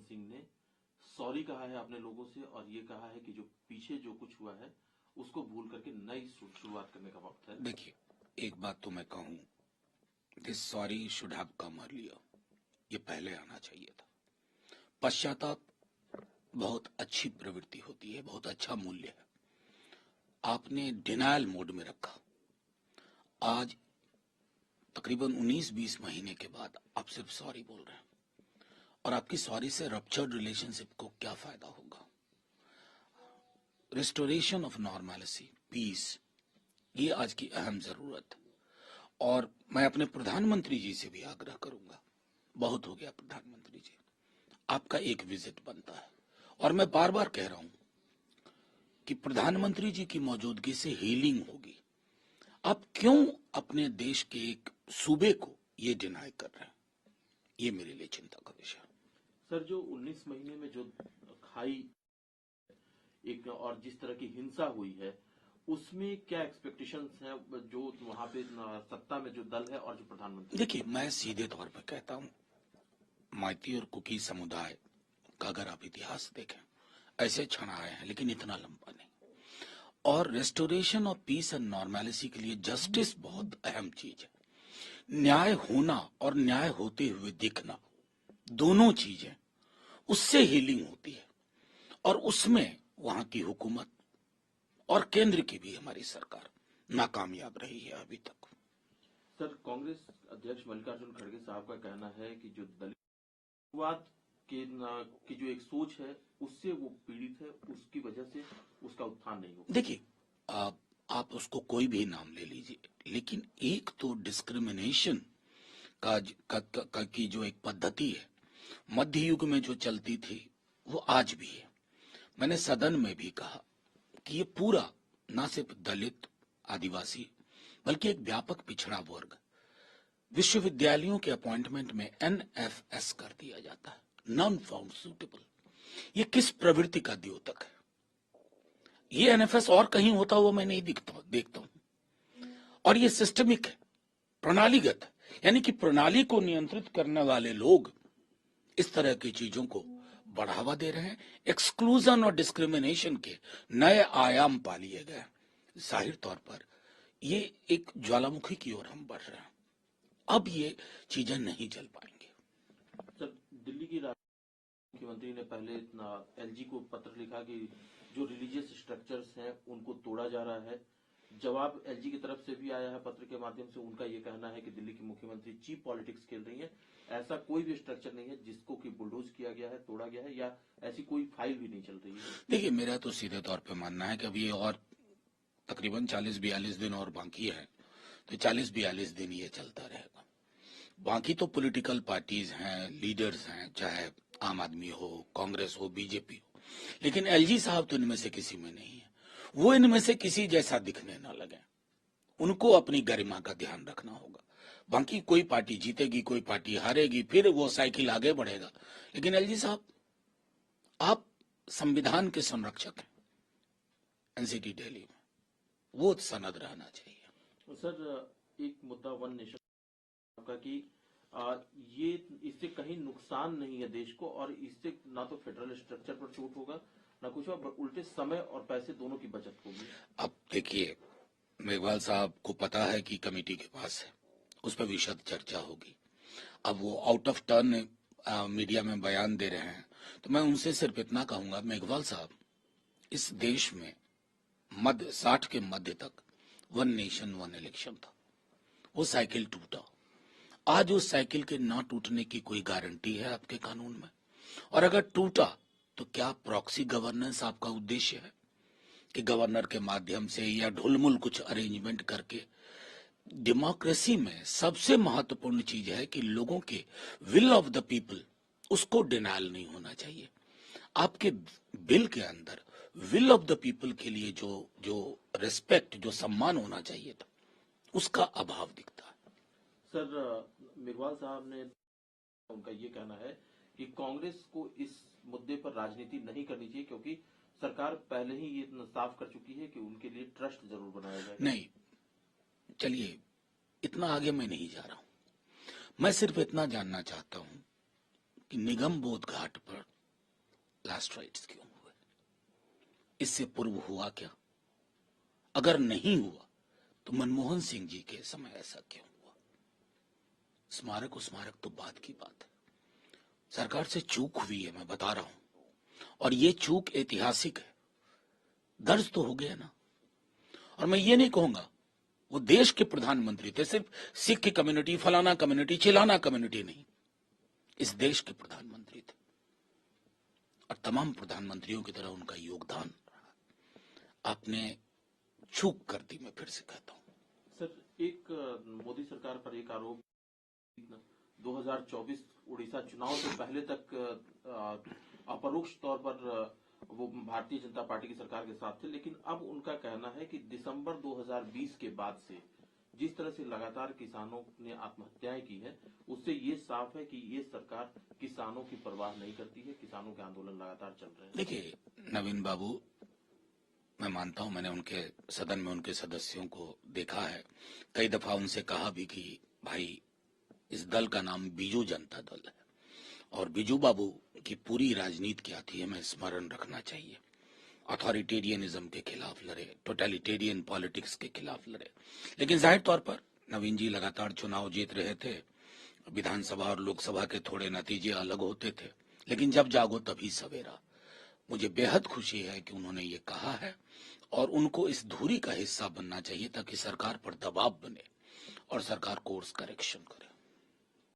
सिंह ने सॉरी कहा है अपने लोगों से और ये कहा है कि जो पीछे जो कुछ हुआ है उसको भूल करके नई शुरुआत करने का वक्त है। देखिए, एक बात तो मैं कहूं, this sorry should have come earlier, ये पहले आना चाहिए था। पश्चाताप बहुत अच्छी प्रवृत्ति होती है, बहुत अच्छा मूल्य है। आपने डिनायल मोड में रखा। आज तकरीबन 19-20 महीने के बाद आप सिर्फ सॉरी बोल रहे हैं, और आपकी सॉरी से रप्चर्ड रिलेशनशिप को क्या फायदा होगा? रिस्टोरेशन ऑफ नॉर्मलिटी, पीस, ये आज की अहम जरूरत है। और मैं अपने प्रधानमंत्री जी से भी आग्रह करूंगा, बहुत हो गया प्रधानमंत्री जी, आपका एक विजिट बनता है। और मैं बार बार कह रहा हूं कि प्रधानमंत्री जी की मौजूदगी से हीलिंग होगी। आप क्यों अपने देश के एक सूबे को ये डिनाई कर रहे हैं? ये मेरे लिए चिंता का विषय। सर, जो 19 महीने में जो खाई एक और जिस तरह की हिंसा हुई है, उसमें क्या एक्सपेक्टेशंस है जो वहां पे सत्ता में जो दल है और जो प्रधानमंत्री? देखिए, मैं सीधे तौर पर कहता हूं, माइती और कुकी समुदाय का अगर आप इतिहास देखें, ऐसे क्षण आए हैं लेकिन इतना लंबा नहीं। और restoration of peace and normality के लिए जस्टिस बहुत अहम चीज है। न्याय होना और न्याय होते हुए दिखना, दोनों चीजें, उससे हीलिंग होती है। और उसमें वहां की हुकूमत और केंद्र की भी हमारी सरकार नाकामयाब रही है अभी तक। सर, कांग्रेस अध्यक्ष मल्लिकार्जुन खड़गे साहब का कहना है कि जो दलितवाद की जो एक सोच है उससे वो पीड़ित है, उसकी वजह से उसका उत्थान नहीं होगा। देखिए, आप उसको कोई भी नाम ले लीजिए, लेकिन एक तो डिस्क्रिमिनेशन की जो एक पद्धति है, मध्य युग में जो चलती थी, वो आज भी है। मैंने सदन में भी कहा कि ये पूरा ना सिर्फ दलित, आदिवासी, बल्कि एक व्यापक पिछड़ा वर्ग, विश्वविद्यालयों के अपॉइंटमेंट में NFS कर दिया जाता है, नॉन फाउंड सुटेबल। ये किस प्रवृत्ति का द्योतक है? ये NFS और कहीं होता हुआ मैं नहीं देखता हूं। और ये सिस्टमिक है, प्रणालीगत है, यानी कि प्रणाली को नियंत्रित करने वाले लोग इस तरह की चीजों को बढ़ावा दे रहे हैं। एक्सक्लूजन और डिस्क्रिमिनेशन के नए आयाम पा लिए गए। जाहिर तौर पर ये एक ज्वालामुखी की ओर हम बढ़ रहे हैं। अब ये चीजें नहीं चल पाएंगी। सर, दिल्ली की मुख्यमंत्री ने पहले LG को पत्र लिखा कि जो रिलीजियस स्ट्रक्चर्स हैं उनको तोड़ा जा रहा है। जवाब LG की तरफ से भी आया है पत्र के माध्यम से। उनका ये कहना है कि दिल्ली की मुख्यमंत्री चीप पॉलिटिक्स खेल रही है। ऐसा कोई भी स्ट्रक्चर नहीं है जिसको कि बुलडोज किया गया है, तोड़ा गया है, या ऐसी कोई फाइल भी नहीं चल रही है। देखिए, मेरा तो सीधे तौर पे मानना है कि अब ये और तकरीबन 40-42 दिन और बाकी है, तो 40-42 दिन ये चलता रहेगा। बाकी तो पॉलिटिकल पार्टीज हैं, लीडर्स हैं, चाहे आम आदमी हो, कांग्रेस हो, बीजेपी हो, लेकिन LG साहब तो इनमें से किसी में नहीं है। वो इनमें से किसी जैसा दिखने ना लगे। उनको अपनी गरिमा का ध्यान रखना होगा। बाकी कोई पार्टी जीतेगी, कोई पार्टी हारेगी, फिर वो साइकिल आगे बढ़ेगा। लेकिन LG साहब, आप संविधान के संरक्षक हैं NCT दिल्ली में, वो सनद रहना चाहिए। सर, एक मुद्दा वन नेशन का कि ये इससे कहीं नुकसान नहीं है देश को, और इससे ना तो फेडरल स्ट्रक्चर पर चोट होगा ना कुछ, और उल्टे समय और पैसे दोनों की बचत होगी। अब देखिए, मेघवाल साहब को पता है कि कमेटी के पास है, उस पर विशद चर्चा होगी। अब वो आउट ऑफ टर्न मीडिया में बयान दे रहे हैं, तो मैं उनसे सिर्फ इतना कहूंगा, मेघवाल साहब, इस देश में मध्य 60 के मध्य तक वन नेशन वन इलेक्शन था। वो साइकिल टूटा। आज उस साइकिल के ना टूटने की कोई गारंटी है आपके कानून में? और अगर टूटा तो क्या प्रॉक्सी गवर्नेंस आपका उद्देश्य है कि गवर्नर के माध्यम से या ढुलमुल कुछ अरेंजमेंट करके? डेमोक्रेसी में सबसे महत्वपूर्ण चीज है कि लोगों के विल ऑफ द पीपल, उसको डिनायल नहीं होना चाहिए। आपके बिल के अंदर विल ऑफ द पीपल के लिए जो रिस्पेक्ट, जो सम्मान होना चाहिए था, उसका अभाव दिखता है। सर, मेघवाल साहब ने, उनका ये कहना है कि कांग्रेस को इस मुद्दे पर राजनीति नहीं करनी चाहिए क्योंकि सरकार पहले ही ये साफ कर चुकी है कि उनके लिए ट्रस्ट जरूर बनाया जाएगा। नहीं, चलिए, इतना आगे मैं नहीं जा रहा हूं। मैं सिर्फ इतना जानना चाहता हूं कि निगम बोध घाट पर डिजास्टर क्यों हुए? इससे पूर्व हुआ क्या? अगर नहीं हुआ तो मनमोहन सिंह जी के समय ऐसा क्यों हुआ? स्मारक तो बाद की बात है। सरकार से चूक हुई है, मैं बता रहा हूं, और ये चूक ऐतिहासिक है, दर्ज तो हो गया ना। और मैं ये नहीं कहूंगा वो देश के प्रधानमंत्री थे, सिर्फ सिख की कम्युनिटी, फलाना कम्युनिटी, चिलाना कम्युनिटी नहीं, इस देश के प्रधानमंत्री थे और तमाम प्रधानमंत्रियों की तरह उनका योगदान रहा। आपने चूक कर दी, मैं फिर से कहता हूं। सर, एक मोदी सरकार पर एक आरोप, 2024 उड़ीसा चुनाव से पहले तक अपरोक्ष तौर पर वो भारतीय जनता पार्टी की सरकार के साथ थे, लेकिन अब उनका कहना है कि दिसंबर 2020 के बाद से जिस तरह से लगातार किसानों ने आत्महत्याएं की है, उससे ये साफ है कि ये सरकार किसानों की परवाह नहीं करती है, किसानों के आंदोलन लगातार चल रहे हैं। देखिए नवीन बाबू, मैं मानता हूं, मैंने उनके सदन में उनके सदस्यों को देखा है, कई दफा उनसे कहा भी कि भाई इस दल का नाम बीजू जनता दल है और बीजू बाबू की पूरी राजनीति क्या थी हमें स्मरण रखना चाहिए। अथॉरिटेरियनिज्म के खिलाफ लड़े, टोटलिटेरियन पॉलिटिक्स के खिलाफ लड़े, लेकिन जाहिर तौर पर नवीन जी लगातार चुनाव जीत रहे थे, विधानसभा और लोकसभा के थोड़े नतीजे अलग होते थे, लेकिन जब जागो तभी सवेरा। मुझे बेहद खुशी है कि उन्होंने ये कहा है और उनको इस धुरी का हिस्सा बनना चाहिए ताकि सरकार पर दबाव बने और सरकार कोर्स करेक्शन करे।